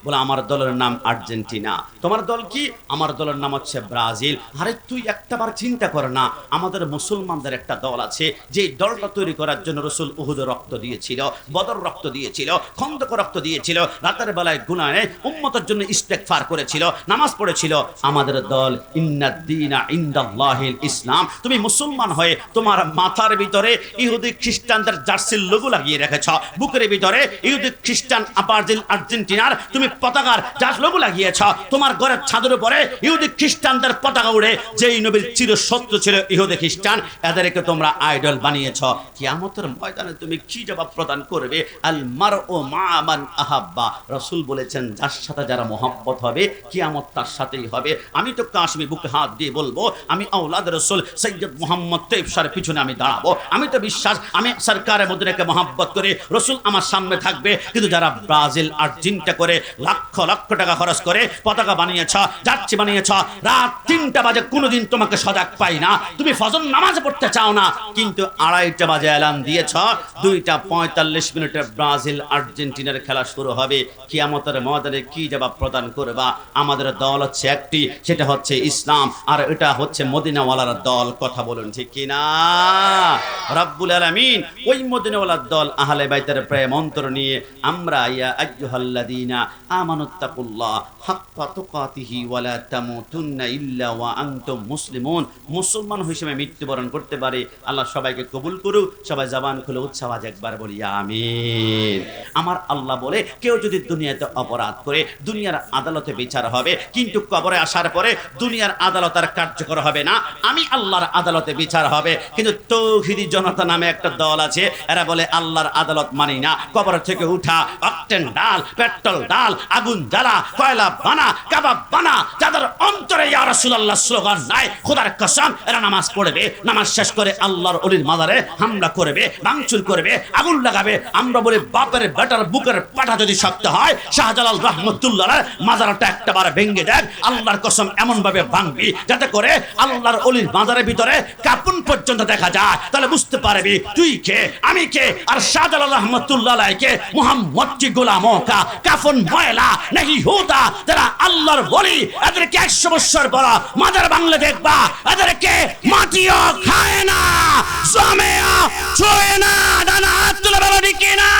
বলে আমার দলের নাম আর্জেন্টিনা। তোমার দল কি? আমার দলের নাম হচ্ছে ব্রাজিল। আরে তুই একটাবার চিন্তা কর না, আমাদের মুসলমানদের একটা দল আছে, যে দলটা তৈরি করার জন্য রাসূল উহুদ রক্ত দিয়েছিল, বদর রক্ত দিয়েছিল, খন্দক রক্ত দিয়েছিল, রাতের বেলায় গুনাহে উম্মতের জন্য ইস্তেগফার করেছিল, নামাজ পড়েছিল। আমাদের দল ইন্নাদ-দীনা ইনদাল্লাহিল ইসলাম। তুমি মুসলমান হয়ে তোমার মাথার ভিতরে ইহুদি খ্রিস্টানদের জার্সির লোগো লাগিয়ে রেখেছ, বুকের ভিতরে ইহুদি খ্রিস্টান ব্রাজিল আর্জেন্টিনার তুমি পতাকার যার লোগো লাগিয়েছ, তোমার ঘরের ছাদের উপরে ইহুদি খ্রিস্টানদের পতাকা উড়ে, যেই নবীর চিরশত্রু ছিল ইহুদি খ্রিস্টান, এদেরকে তোমরা আইডল বানিয়েছ। কিয়ামতের ময়দানে তুমি কি জবাব প্রদান করবে? আল মারউ মা মান আহাব্বা। রাসূল বলেছেন, যার সাথে যারা মহব্বত হবে কিয়ামত তার সাথেই হবে। আমি তো কাশ্মী বুকে হাত দিয়ে বলবো, আমি আওলাদ রাসূল সৈয়দ মুহাম্মদ তৈব সাহেবের পিছনে আমি দাঁড়াবো। আমি তো বিশ্বাস, আমি সরকারে মদিনাকে মহব্বত করে রাসূল আমার সামনে থাকবে। কিন্তু যারা ব্রাজিল আর্জেন্টিনা করে লক্ষ লক্ষ টাকা খরচ করে পতাকা বানিয়েছ, যাচ্ছি বানিয়েছ, রাত 3টা বাজে কোনোদিন তোমাকে সজাগ পাই না, তুমি ফজর নামাজ পড়তে চাও না, কিন্তু 2:30 বাজে এলান দিয়েছ 2:45 ব্রাজিল আর্জেন্টিনার খেলা শুরু হবে। কিয়ামতের ময়দানে কি জবাব প্রদান করবা? আমাদের দল হচ্ছে একটি, সেটা হচ্ছে ইসলাম, আর এটা হচ্ছে মদিনাওয়ালার দল। কথা বলুন ঠিক কিনা? রব্বুল আলামিন ওই মদিনাওয়ালার দল আহলে বাইতের প্রেম অন্তর নিয়ে আমরা ইয়া আইয়ুহাল্লাযীনা আমানুত্তাকুল্লাহ হাক্কা তুকাতিহি ওয়া লা তামুতুন্না ইল্লা ওয়া আনতুম মুসলিমুন। মুসলমান হিসেবে মৃত্যুবরণ করতে পারে। আল্লাহ সবাইকে কবুল করুক। সবাই জবান খুলে উচ্ছ্বাস একবার বলি আমিন। আমার আল্লাহ বলে, কেউ যদি দুনিয়াতে অপরাধ করে দুনিয়ার আদালতে বিচার হবে, কিন্তু কবরে আসার পরে দুনিয়ার আদালত আর কার্যকর হবে না, আমি আল্লাহর আদালতে বিচার হবে। কিন্তু তৌহিদি জনতা নামে একটা দল আছে, এরা বলে আল্লাহর আদালত মানি না, কবর থেকে উঠা অক্টেন ডাল, পেট্রোল ডাল, আগুন জ্বালা, কয়লা বানা, কাবাব বানা, যাদের অন্তরে ইয়া রাসূলুল্লাহ স্লোগান নাই, খোদার কসম এরা নামাজ পড়বে, নামাজ শেষ করে আল্লাহর ওলির মাজারে হামলা করবে, ভাঙচুর করবে, আগুন লাগাবে। আমরা বলি বাপের বেটার বুকের পাটা যদি শক্ত হয়, শাহজালাল রাহমাতুল্লাহ মাজারটা একটাবার ভেঙে দেখ, আল্লাহর কসম এমন ভাবে ভাঙবি যাতে করে আল্লাহর ওলির মাজারের ভিতরে কাপুন পর্যন্ত দেখা যায়। তাহলে বুঝতে পারবি তুই কে, আমি কে, আর শাহজালাল রাহমাতুল্লাহ কে মুহাম্মদ কি গোলামো কা কাফন ময়লা নাকি হুদা। যারা আল্লাহর ওলি, এদেরকে 100 বছর পর মাজার বাংলা দেখবা, এদেরকে মাটিও খায় না, জমেও ছুঁয়ে না। ডানা হাত তুলে বলো ঠিক কিনা?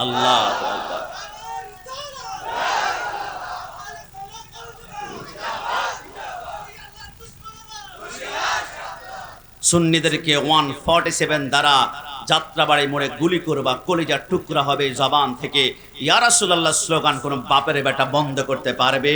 আল্লাহ আকবার। সুন্নিদেরকে 147 দ্বারা যাত্রাবাড়ি মোড়ে গুলি করবা, কলিজার টুকরা হবে। জবান থেকে ইয়া রাসূলুল্লাহ স্লোগান কোন বাপের বেটা বন্ধ করতে পারবে?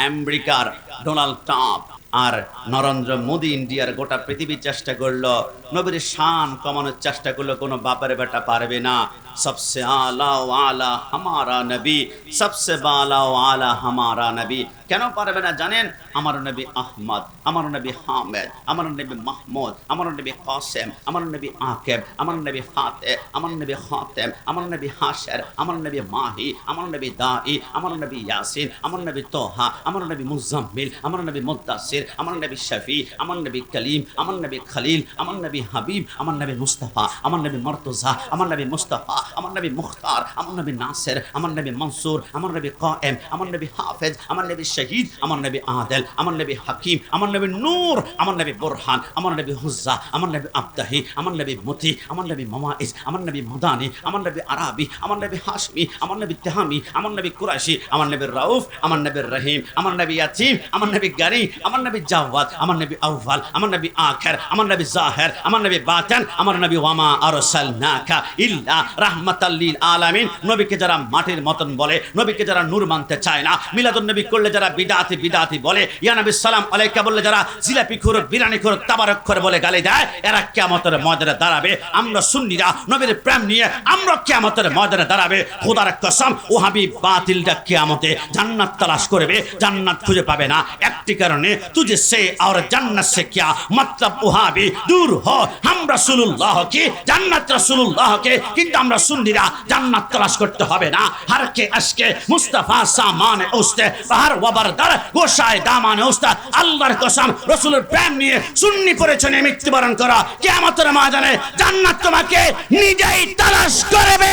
আমেরিকার ডোনাল্ড ট্রাম্প আর নরেন্দ্র মোদী ইন্ডিয়ার গোটা পৃথিবী চেষ্টা করলো, নবীর শান কমানোর চেষ্টা করলো, কোনো বাপের বেটা পারবে না। सबसे आला वाला हमारा नबी, सबसे बाला वाला हमारा नबी। কেন পারবে না জানেন? আমার নবী আহমদ, আমার নবী হামিদ, আমার নবী মাহমুদ, আমার নবী কাসেম, আমার নবী আকিব, আমার নবী ফাতে, আমার নবী খাতেম, আমার নবী হাশর, আমার নবী মাহি, আমার নবী দাঈ, আমার নবী ইয়াসিন, আমার নবী তোহা, আমার নবী মুজাম্মিল, আমার নবী মুদ্দাসির, আমার নবী শফি, আমার নবী কলিম, আমার নবী খলিল, আমার নবী হাবিব, আমার নবী মুস্তাফা, আমার নবী মর্তুজা, আমার নবী মুস্তাফা, আমার নবী মুখতার, আমার নবী নাসির, আমার নবী মনসুর, আমার নবী কায়েম, আমার নবী হাফেজ, আমার নবী শহীদ, আমার নবী আদেল, আমার নবী হাকিম, আমার নবী নূর, আমার নবী বুরহান, আমার নবী হুজ্জা, আমার নবী আবদাহি, আমার নবী মতি, আমার নবী মামাইজ, আমার নবী মাদানি, আমার নবী আরাবি, আমার নবী হাশমি, আমার নবী তেহামি, আমার নবী কুরাইশি, আমার নবী রাউফ, আমার নবী রহিম, আমার নবী ইয়াতিম, আমার নবী গানি, আমার নবী জাওয়াদ, আমার নবী আউয়াল, আমার নবী আখির, আমার নবী জাহির, আমার নবী বাতিন, আমার নবী ওয়ামা আরসালনাকা ইল্লা রাহমাতাল লিল আলামিন। নবীকে যারা মাটির মতন বলে, নবীকে যারা নূর মানতে চায় না, মিলাদুন নবী করলে যারা বিদাতি বিদাতি বলে, ইয়া নবী সালাম আলাইকা বললে যারা জিলাপি খোর, বিরানি খোর, তাবারক খোর বলে গালি দেয়, এরা কিয়ামতের ময়দানে দাঁড়াবে। আমরা সুন্নিরা নবীর প্রেম নিয়ে আমরা কিয়ামতের ময়দানে দাঁড়াবে। খোদার কসম, ওহাবি বাতিলটা কিয়ামতে জান্নাত তালাশ করবে, জান্নাত খুঁজে পাবে না। একটি কারণে, তুঝে সে আর জান্নাত সে কিয়া মতলব, ওহাবি দূর হো, হাম রাসূলুল্লাহ কি জান্নাত রাসূলুল্লাহ কে, কিন্তু আমরা সুন্নিরা জান্নাত তালাশ করতে হবে না। হর কে আশকে মুস্তাফা সামানে উস্তে বাহার ওয়াবারদার গোশায় দামানে উস্তা। আল্লাহর কসম, রাসূলের প্রেম নিয়ে সুন্নি পরিচয় মৃত্যুবরণ করা, কিয়ামতের ময়দানে জান্নাত তোমাকে নিজেই তালাশ করবে।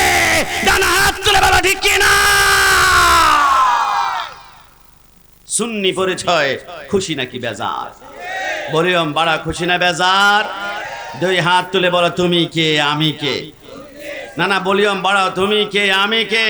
ঠিক কিনা? সুন্নি পরিচয় খুশি নাকি বেজার? ভলিউম বাড়া, খুশি না বেজার? দুই হাত তুলে বলো তুমি কে আমি কে? না না, ভলিউম বাড়াও, তুমি কে আমি কে?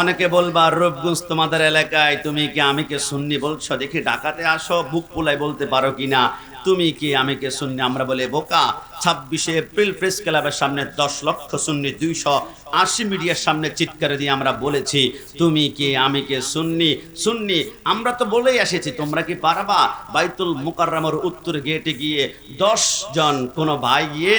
অনেকে বলবা রূপগঞ্জ তোমাদের এলাকায় তুমি কে আমি কে সুন্নি বলছো, দেখি ঢাকাতে আসো, বুক পুলাই বলতে পারো কিনা তুমি কি আমি কে সুন্নি? আমরা বলে বোকা, 26শে এপ্রিল প্রেস ক্লাবের সামনে 10 লক্ষ সুন্নি 280 মিডিয়ার সামনে চিৎকার দিয়ে আমরা বলেছি তুমি কি আমি কে সুন্নি। সুন্নি আমরা তো বলেই এসেছি, তোমরা কি পারবা? বাইতুল মুকাররমের উত্তর গেটে গিয়ে 10 জন কোন ভাই গিয়ে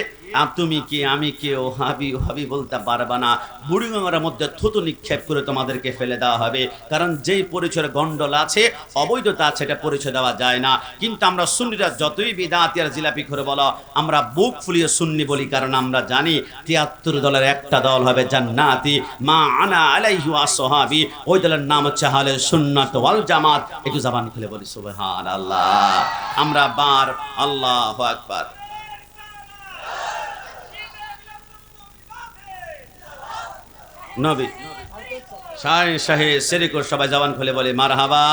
তুমি কি আমি কে ও হাবি বলতে পারবা না। বুড়িগঙ্গার মধ্যে থুতু নিক্ষেপ করে তোমাদেরকে ফেলে দেওয়া হবে, কারণ যেই পরিচয়ের গন্ডল আছে, অবৈধতা আছে, এটা পরিচয় দেওয়া যায় না। কিন্তু আমরা সুন্নিরা যতই বিদাতি আর জিলাপি করে বলো, আমরা বুক ফুলিয়ে সুন্নি বলি, কারণ আমরা জানি 73 দলের একটা দল হবে জান্নাতি, মা আনা আলাইহি ওয়া আসহাবি, ওই দলের নাম হচ্ছে আহলে সুন্নাত ওয়াল জামাত। একটু জবান খুলে বলি সুবহানাল্লাহ। আমরা বার আল্লাহু আকবার। নবী শাহে সেরিকুর সবাই জবান খুলে বলে মারহাবা।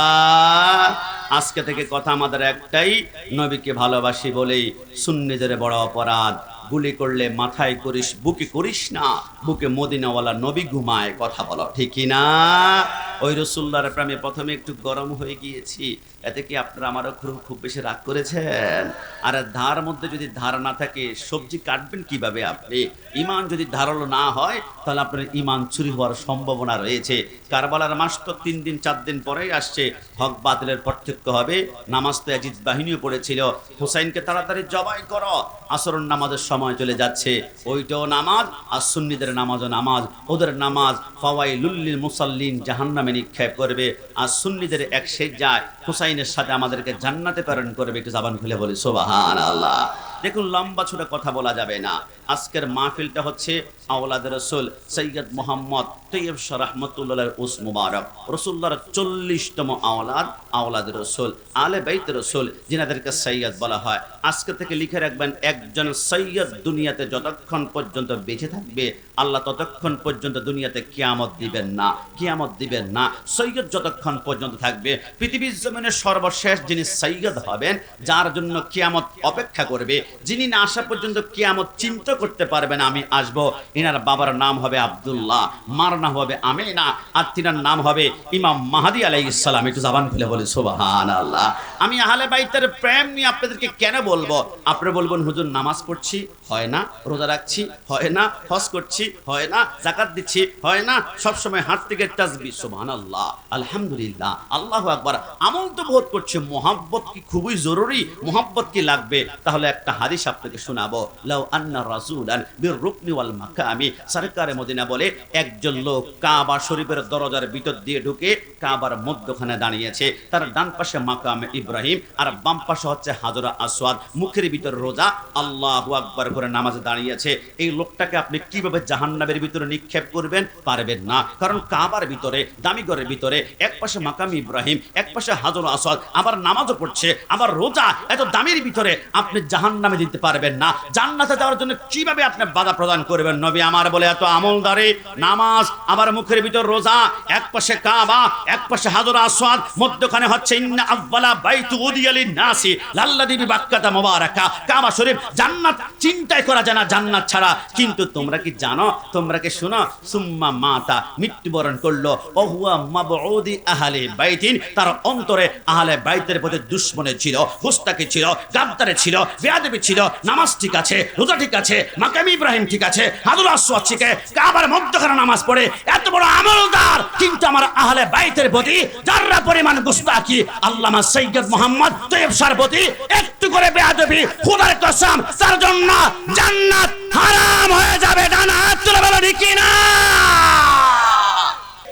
আজকে থেকে কথা আমাদের একটাই, নবীকে ভালোবাসি বলেই সুন্নিদের বড় অপরাধ। গুলি করলে মাথায় করিস, বুকে করিস না, বুকে মদিনাওয়ালা নবী ঘুমায়, কথা বলো ঠিক কিনা? ওই রাসূলুল্লাহর প্রেমে প্রথমে একটু গরম হয়ে গিয়েছি, এতে কি আপনারা আমারও খুব বেশি রাগ করেছেন? আর ধার মধ্যে যদি ধার না থাকে, সবজি কাটবেন কিভাবে আপনি? ইমান যদি ধারালো না হয়, তাহলে আপনার ইমান চুরি হওয়ার সম্ভাবনা রয়েছে। কারবালার মাস তো 3 দিন 4 দিন পরেই আসছে, হক বাতিলের পার্থক্য হবে। নামাজ তো ইয়াজিদ বাহিনীও পড়েছিল, হুসাইনকে তাড়াতাড়ি জবাই করো, আসরের নামাজের সময় চলে যাচ্ছে, ওইটাও নামাজ। আর সুন্নিদের নামাজও নামাজ, ওদের নামাজ ফাওয়াইলুল লিল মুসাল্লিন, জাহান্নামে নিক্ষেপ করবে। আর সুন্নিদের এক সেজদায় হুসাইনের সাথে আমাদেরকে জান্নাতে প্রেরণ করবে। একটু জবান খুলে বলি সুবহানাল্লাহ। দেখুন, লম্বা ছোট কথা বলা যাবে না। আজকের মাহফিলটা হচ্ছে আওলাদের রাসূল সৈয়দ মোহাম্মদ তৈয়ব শাহ রাহমাতুল্লাহর উস মুবারক, রাসূলুল্লাহর 40তম আওলাদের রাসূল, আলে বাইতের রাসূল, যিনাদেরকে সৈয়দ বলা হয়। আজকে থেকে লিখে রাখবেন, একজন সৈয়দ দুনিয়াতে যতক্ষণ পর্যন্ত বেঁচে থাকবে, আল্লাহ ততক্ষণ পর্যন্ত দুনিয়াতে কিয়ামত দিবেন না। সৈয়দ যতক্ষণ পর্যন্ত থাকবে, পৃথিবীর জমিনে সর্বশেষ যিনি সৈয়দ হবেন, যার জন্য কিয়ামত অপেক্ষা করবে, যিনি না আসা পর্যন্ত কিয়ামত চিন্তা করতে পারবে না আমি আসবো। ইনার বাবার নাম হবে আব্দুল্লাহ, মার নাম হবে আমিনা, আর তিনার নাম হবে ইমাম মাহদী আলাইহিস সালাম। একটু জবান খুলে বলি সুবহানাল্লাহ। আমি আহলে বাইতের প্রেম নিয়ে আপনাদেরকে কেন বলবো? আপনি বলবেন হুজুর নামাজ পড়ছি হয় না, রোজা রাখছি হয় না, হজ করছি হয় না, যাকাত দিচ্ছি হয় না, সব সময় হাত থেকে তাসবিহ সুবহানাল্লাহ, আলহামদুলিল্লাহ, আল্লাহু আকবার, আমল তো বহুত করছে। মোহাব্বত কি খুবই জরুরি? মোহাব্বত কি লাগবে? তাহলে একটা হাদিস আপনাকে শোনাবো। লাউ আন্না রাসূলান বিররুকনি ওয়াল মাকামি, সরকারে মদিনা বলে, একজন লোক কাবা শরীফের দরজার ভিতর দিয়ে ঢুকে কাবার মধ্যখানে দাঁড়িয়েছে, তার ডান পাশে মাকাম ইব্রাহিম আর বাম পাশে হচ্ছে হাজরা আসওয়াদ, মুখের ভিতর রোজা, আল্লাহু আকবার করে নামাজে দাঁড়িয়েছে। এই লোকটাকে আপনি কিভাবে জাহান্নামের ভিতরে নিক্ষেপ করবেন? পারবেন না, কারণ কাবার ভিতরে, দামি ঘরের ভিতরে, এক পাশে মাকাম ইব্রাহিম, এক পাশে হাজরা আসওয়াদ, আবার নামাজও পড়ছে, আবার রোজা, এত দামির ভিতরে আপনি জাহান্নামে দিতে পারবেন না। জান্নাতে যাওয়ার জন্য কিভাবে আপনি বাধা প্রদান করবেন? নবী আমার বলে, এত আমলদারি, নামাজ, আবার মুখের ভিতর রোজা, এক পাশে কাবা, এক পাশে হাজরা আসওয়াদ, মধ্যখানে হচ্ছে ইন্না আউয়ালা বাইতু উদিয়া লিন-নাসি লাল্লাযী বিবাক্কাতা মুবারাকা, কাবা শরীফ। জান্নাত চিন্তাই করা যায় না জান্নাত ছাড়া। কিন্তু তোমরা কি জানো, তোমরা কি শোনো, সুম্মা মাতা, মৃত্যুবরণ করলো, ও হুয়া মাবউদি আহলি বাইতিন, তার অন্তরে আহলে বাইতের প্রতি দুশমনী ছিল, গুস্তাখি ছিল, গাদ্দারি ছিল, বেয়াদবি ছিল। নামাজ ঠিক আছে, রোজা ঠিক আছে, মাকাম ইব্রাহিম ঠিক আছে, হাজরা আসওয়াদ ঠিক আছে, কাবার মধ্যখানে নামাজ পড়ে, এত বড় আমলদার, কিন্তু আমার আহলে বাইতের প্রতি যারা পরিমাণ গুস্তাখি, আল্লামা সৈয়দ মোহাম্মদ তৈয়ব শাহর প্রতি একটু করে বেয়াদবি, খোদার কসম, তার জন্য জান্নাত হারাম হয়ে যাবে। ডানা তুলে বলো ঠিক না?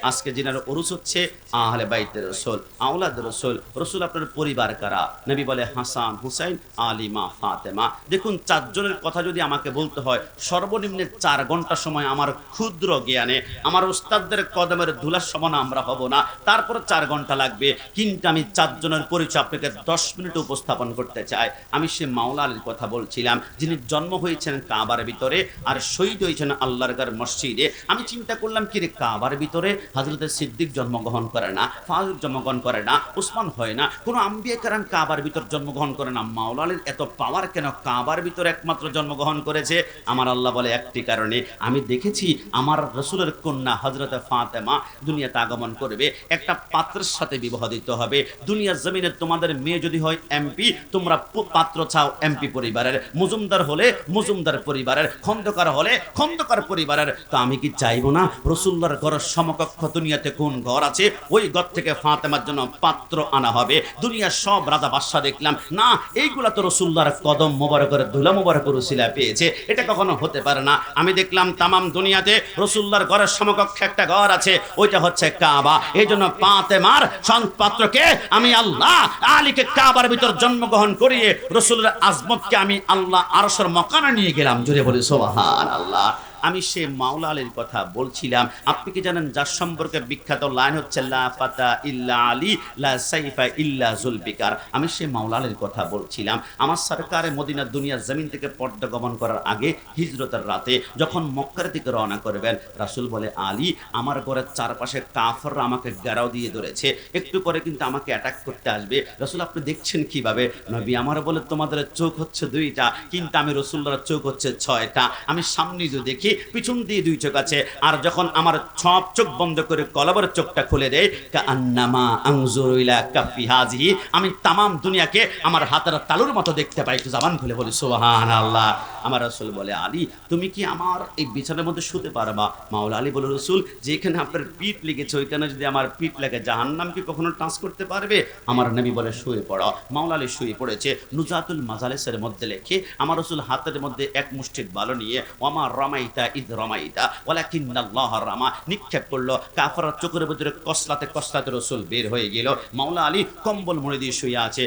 আজকে যিনার উরুস হচ্ছে আহলে বাইতের রাসূল, আওলাদ রাসূল। রাসূল আপনার পরিবার কারা? নবী বলে হাসান, হুসাইন, আলী, মা ফাতেমা। দেখুন, চারজনের কথা যদি আমাকে বলতে হয়, সর্বনিম্ন 4 ঘন্টা সময় আমার ক্ষুদ্র জ্ঞানে, আমার ওস্তাদদের কদমের ধুলার সমান আমরা হব না, তারপর 4 ঘন্টা লাগবে। কিন্তু আমি 4 জনের পরিচয় আপনাকে 10 মিনিটে উপস্থাপন করতে চাই। আমি সে মাওলা আলীর কথা বলছিলাম, যিনি জন্ম হয়েছেন কাবার ভিতরে আর শহীদ হয়েছেন আল্লাহর ঘর মসজিদে। আমি চিন্তা করলাম, কি রে, কাবার ভিতরে হযরতে সিদ্দিক জন্মগ্রহণ করে না, ফারুক জন্মগ্রহণ করে না, উসমান হয় না, কোনো আম্বিয়া কেরাম কাবার ভিতর জন্মগ্রহণ করে না, মাওলা আলীর এত পাওয়ার কেন কাবার ভিতর একমাত্র জন্মগ্রহণ করেছে? আমার আল্লাহ বলে, একটি কারণে, আমি দেখেছি আমার রাসূলের কন্যা হযরতে ফাতেমা দুনিয়াতে আগমন করবে, একটা পাত্রের সাথে বিবাহ দিতে হবে। দুনিয়ার জমিনে তোমাদের মেয়ে যদি হয় এমপি, তোমরা পাত্র চাও এমপি পরিবারের, মজুমদার হলে মজুমদার পরিবারের, খন্দকার হলে খন্দকার পরিবারের। তো আমি কি চাইবো না রাসূলুল্লাহর ঘরের সমকক্ষ দুনিয়াতে কোন ঘর আছে, ওই ঘর থেকে ফাতেমার জন্য পাত্র আনা হবে? দুনিয়ার সব রাজা বাদশা দেখলাম না, এইগুলা তো রাসূলুল্লাহর কদম মোবারকের ধুলা মোবারকের উসিলা পেয়েছে, এটা কখনো হতে পারে না। আমি দেখলাম তামাম দুনিয়াতে রাসূলুল্লাহর ঘরের সমকক্ষ একটা ঘর আছে, ওইটা হচ্ছে কাবা। এই জন্য ফাতেমার সন্তানকে আমি আল্লাহ আলীকে কাবার ভিতর জন্মগ্রহণ করিয়ে রাসূলের আজমতকে আমি আল্লাহ আরশের মাকামে নিয়ে গেলাম। জোরে বলি সুবহানাল্লাহ। আমি সে মাওলা আলীর কথা বলছিলাম। আপনি কি জানেন যার সম্পর্কে বিখ্যাত লাইন হচ্ছে লা ফাতা ইল্লা আলী, লা সাইফা ইল্লা জুলফিকার? আমি সে মাওলা আলীর কথা বলছিলাম। আমার সরকারে মদিনা দুনিয়ার জমিন থেকে পর্দা গমন করার আগে হিজরতের রাতে যখন মক্কার দিকে রওনা করবেন, রাসূল বলে, আলী, আমার ঘরের চারপাশে কাফেররা আমাকে ঘেরাও দিয়ে ধরেছে, একটু পরে কিন্তু আমাকে অ্যাটাক করতে আসবে। রাসূল, আপনি দেখছেন কিভাবে? নবী আমার বলে, তোমাদের চোখ হচ্ছে 2টা, কিন্তু আমি রাসূলুল্লাহর চোখ হচ্ছে 6টা। আমি সামনে যদি দেখি, পিছন দিয়ে 2 চোখ আছে। আর যখন আমার সব চোখ বন্ধ করে কলবের চোখটা খুলে দেয়, কাআন্নামা আনজুরু ইলা কাফি হাযিহি, আমি তামাম দুনিয়াকে আমার হাতের তালুর মতো দেখতে পাই। একটু জবান খুলে বলি সুবহানাল্লাহ। আমার রাসূল বলে, আলী, তুমি কি আমার এই বিছানার মধ্যে শুতে পারবা? মাওলা আলী বলে, রাসূল, যেখানে আপনার পিঠ লেগেছে ওইখানে যদি আমার পিঠ লাগে, জাহান্নাম কি কখনো টাচ করতে পারবে? আমার নবী বলে, শুয়ে পড়ো। মাওলা আলী শুয়ে পড়েছে। নুজাতুল মাজালিসের মধ্যে লেখে, আমার রাসূল হাতের মধ্যে এক মুষ্টি বালু নিয়ে, ওমা রামাইতা ইদ রামাইতা ওয়ালাকিন্নাল্লাহ রামা, নিক্ষেপ করলো। কাফেররা চোখের ভিতরে কসলাতে কসলাতে রাসূল বের হয়ে গেল। মাওলা আলী কম্বল মুড়ি দিয়ে শুয়ে আছে।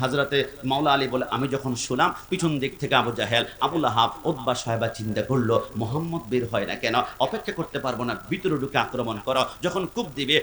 হযরতে মাওলা আলী বলে, আমি যখন শুনলাম, পিছন দিক থেকে আবু জাহেল, আবু লাহাব, উতবা সাহেবা চিন্তা করলো, মুহাম্মদ বের হয় না কেন? অপেক্ষা করতে পারবো না, ভিতরে ঢুকে আক্রমণ করো। যখন কূপ দিবে,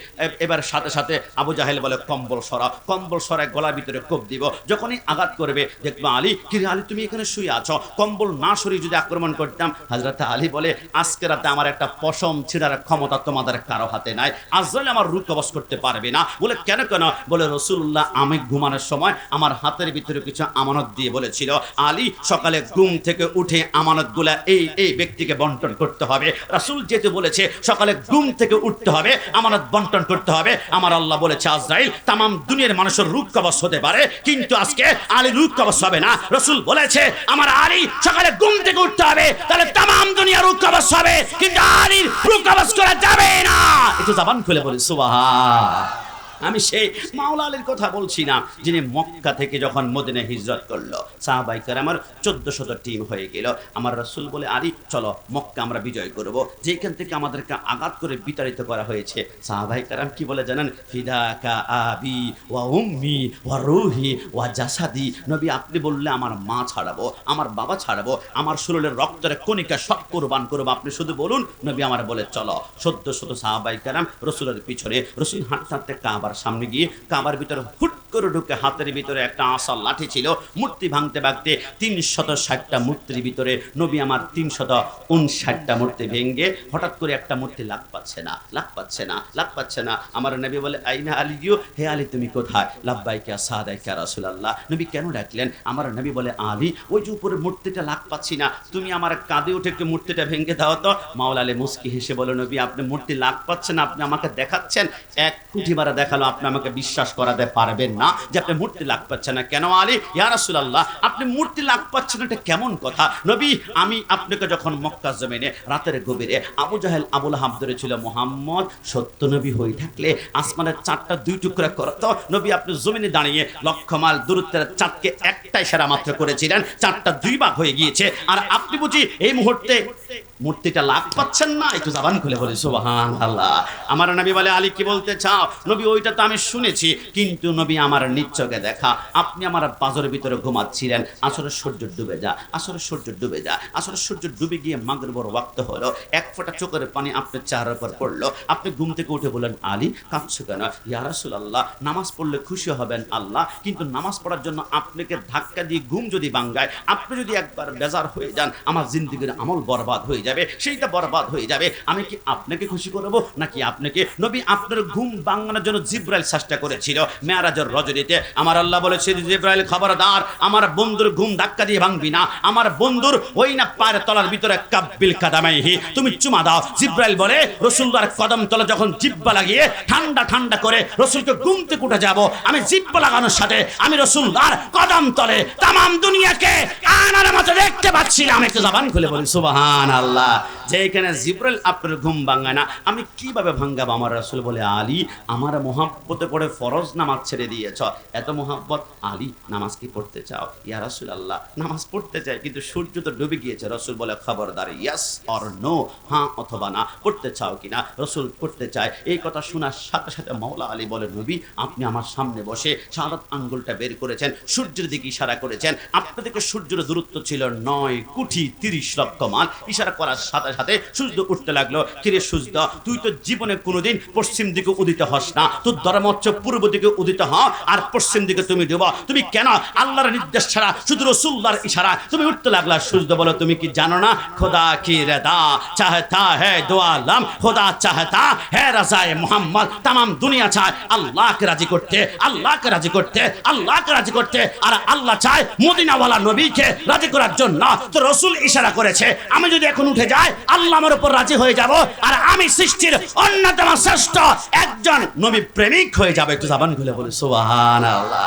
এবার সাথে সাথে আবু জাহেল বলে, কম্বল সরা। কম্বল সরায় গলার ভিতরে কূপ দিব। যখনই আঘাত করবে, দেখবা আলী, কি রে আলী, তুমি এখানে শুয়ে আছো, কম্বল না সরিয়ে যদি আক্রমণ করতাম। হযরত আলী বলে, আজকে রাতে আমার একটা পশম ছিঁড়ার ক্ষমতা তোমাদের কারো হাতে নাই, আজরাইল আমার রূহ কবজ করতে পারবে না। বলে, কেন কেন? বলে, রাসূলুল্লাহ আমি ঘুমানোর সময় আমার হাতের ভিতরে কিছু আমানত দিয়ে বলেছিল, আলী, সকালে ঘুম থেকে উঠে আমানতগুলা এই ব্যক্তিকে বন্টন করতে হবে। রাসূল যেহেতু বলেছে সকালে ঘুম থেকে উঠতে হবে, আমানত বন্টন করতে হবে, আমার আল্লাহ বলেছে আজরাইল তামাম দুনিয়ার মানুষের রূহ কবজ হতে পারে, কিন্তু আজকে আলী রূহ কবজ হবে না। রাসূল বলেছে আমার আলী সকালে ঘুম থেকে উঠতে হবে, তাহলে তামাম দুনিয়ার রূহ কবজ হবে, কিন্তু আলীর রূহ কবজ করা যাবে না। একটু জবান খুলে বলি সুবহান। আমি সেই মাওলা আলীর কথা বলছি না, যিনি মক্কা থেকে যখন মদিনা হিজরত করলো, সাহাবায়ে কেরামের 1400 টিম হয়ে গেল। আমার রাসূল বলে, আলী, চলো মক্কা আমরা বিজয় করব, যেখান থেকে আমাদেরকে আঘাত করে বিতাড়িত করা হয়েছে। সাহাবায়ে কেরাম কি বলে জানেন? ফিদাকা আবি ওয়া উম্মি ওয়া রূহি ওয়া জাসাদি। নবী, আপনি বললে আমার মা ছাড়াবো, আমার বাবা ছাড়াবো, আমার শরীরের রক্তের কণিকা সব কুরবান করব, আপনি শুধু বলুন। নবী আমার বলে, চলো। 1400 সাহাবায়ে কেরাম রাসূলের পিছনে। রাসূল হাঁটতে হাঁটতে কাবার সামনে গিয়ে কাবার ভিতরে হুট করে ঢুকে, হাতের ভিতরে একটা আসার লাঠি ছিল, মূর্তি ভাঙতে ভাঙতে 360টা মূর্তির ভিতরে নবী আমার 359টা মূর্তি ভেঙে, হঠাৎ করে একটা মূর্তি লাগ পাচ্ছে না। আমার নবী বলে, আইনা আলীও, হে আলী তুমি কোথায়? লাব্বাইকা সাদাইকা রাসূলুল্লাহ। নবী কেন ডাকলেন? আমার নবী বলে, আলী, ওই যে উপরে মূর্তিটা লাগ পাচ্ছি না, তুমি আমার কাঁধে উঠে একটু মূর্তিটা ভেঙে দাও তো। মাওলা আলী মুস্কি হেসে বলে, নবী, আপনি মূর্তি লাগ পাচ্ছে না, আপনি আমাকে দেখাচ্ছেন, 1 কোটি বার দেখা দেখালো, আপনি আমাকে বিশ্বাস করাতে পারবেন না যে আপনি মূর্তি লাভ পাচ্ছেন না। কেন আলী? ইয়া রাসূলুল্লাহ, আপনি মূর্তি লাভ পাচ্ছেন এটা কেমন কথা? নবী, আমি আপনাকে যখন মক্কা জমিনে রাতের গভীরে আবু জাহেল আবু লাহাব ধরেছিল, মুহাম্মদ সত্য নবী হয়ে থাকলে আসমানের চাঁদটা দুই টুকরা করতো। নবী, আপনি জমিনে দাঁড়িয়ে লক্ষ মাইল দূরত্বের চাঁদকে একটা ইশারা মাত্র করেছিলেন, চাঁদটা দুই ভাগ হয়ে গিয়েছে, আর আপনি বুঝি এই মুহূর্তে মূর্তিটা লাভ পাচ্ছেন না? একটু জবান খুলে বলি সুবহানাল্লাহ। আমার নবী বলে, আলী কি বলতে চাও? নবী, ওইটা তো আমি শুনেছি, কিন্তু নবী আমার নিচ্চকে দেখা, আপনি আমার বাজরের ভিতরে ঘুমাচ্ছিলেন, আসরে সূর্য ডুবে যা, আসরে সূর্য ডুবে যা, আসরে সূর্য ডুবে গিয়ে মাগরিবের ওয়াক্ত হলো, এক ফোঁটা চোখের পানি আপনার চেহারার উপর পড়লো, আপনি ঘুম থেকে উঠে বললেন, আলী কাঁদছো কেন? ইয়া রাসূলুল্লাহ, নামাজ পড়লে খুশি হবেন আল্লাহ, কিন্তু নামাজ পড়ার জন্য আপনাকে ধাক্কা দিয়ে ঘুম যদি ভাঙ্গায়, আপনি যদি একবার বেজার হয়ে যান, আমার জিন্দেগির আমল বরবাদ হয়ে যাবে, সেইটা বরবাদ হয়ে যাবে। আমি কি আপনাকে খুশি করবো নাকি আপনাকে? নবী, আপনার ঘুম ভাঙানোর জন্য জিব্রাইল চেষ্টা করেছিল মেরাজের রজনীতে। আমার আল্লাহ বলেছে, জিব্রাইল খবরদার, আমার বন্ধুর ঘুম ধাক্কা দিয়ে ভাঙবি না, আমার বন্ধুর ওই না পায়ের তলার ভিতরে কাব্বিল কাদামাইহি, তুমি চুমা দাও। জিব্রাইল বলে, রাসূলুল্লাহর কদম তলে যখন জিব্বা লাগিয়ে ঠান্ডা ঠান্ডা করে রাসূলকে ঘুম থেকে উঠে যাব, আমি জিব্বা লাগানোর সাথে আমি রাসূলুল্লাহর কদম তলে তামাম দুনিয়াকে আনার মতো দেখতে পাচ্ছিলাম। একটু জবান খুলে বলি সুবহানাল্লাহ। যে এখানে জিব্রাইল আপনার ঘুম ভাঙায় না, আমি কিভাবে ভাঙ্গাবো? আমার রাসূল বলে, আলী আমার মোহাব্বতে পড়ে ফরজ নামাজ ছেড়ে দিয়েছ, এত মোহাব্বত, আলী নামাজ কি পড়তে চাও? ইয়া রাসূলুল্লাহ, নামাজ পড়তে চাই, কিন্তু সূর্য তো ডুবে গিয়েছে। রাসূল বলে, খবরদার, ইয়েস অর নো, হ্যাঁ অথবা না, পড়তে চাও কিনা? রাসূল পড়তে চায়। এই কথা শোনার সাথে সাথে মাওলা আলী বলে, নবী আপনি আমার সামনে বসে শাহাদাত আঙ্গুলটা বের করেছেন, সূর্যের দিকে ইশারা করেছেন, আপনার দিকে সূর্যের দূরত্ব ছিল 9 কোটি 30 লক্ষ মাইল। ইশারা করার সাথে সাথে সূর্য উঠতে লাগলো। কিরে সূর্য, তুই তো জীবনে কোনোদিন পশ্চিম দিকে উদিত হস না, তোর ধর্ম হচ্ছে পূর্ব দিকে উদিত হ, আর পশ্চিম দিকে তুমি ডুব। তুমি কেন আল্লাহর নির্দেশ ছাড়া শুধু রাসূলুল্লাহর ইশারা তুমি উঠতে লাগলা? সূর্য বলো, তুমি কি জানো না, খোদা কি রেদা চাহতা হ্যায় দো আলম, খোদা চাহতা হ্যায় রাজায়ে মুহাম্মদ, तमाम দুনিয়া চায় আল্লাহকে রাজি করতে, আল্লাহকে রাজি করতে, আল্লাহকে রাজি করতে, আর আল্লাহ চায় মদিনাওয়ালা নবীকে রাজি করার জন্য। তো রাসূল ইশারা করেছে, আমি যদি এখন উঠে যাই, আল্লাহ আমার উপর রাজি হয়ে যাব, আর আমি সৃষ্টির অন্যতম শ্রেষ্ঠ একজন নবী প্রেমিক হয়ে যাবে। একটু জবান খুলে বলি সুবহানাল্লাহ।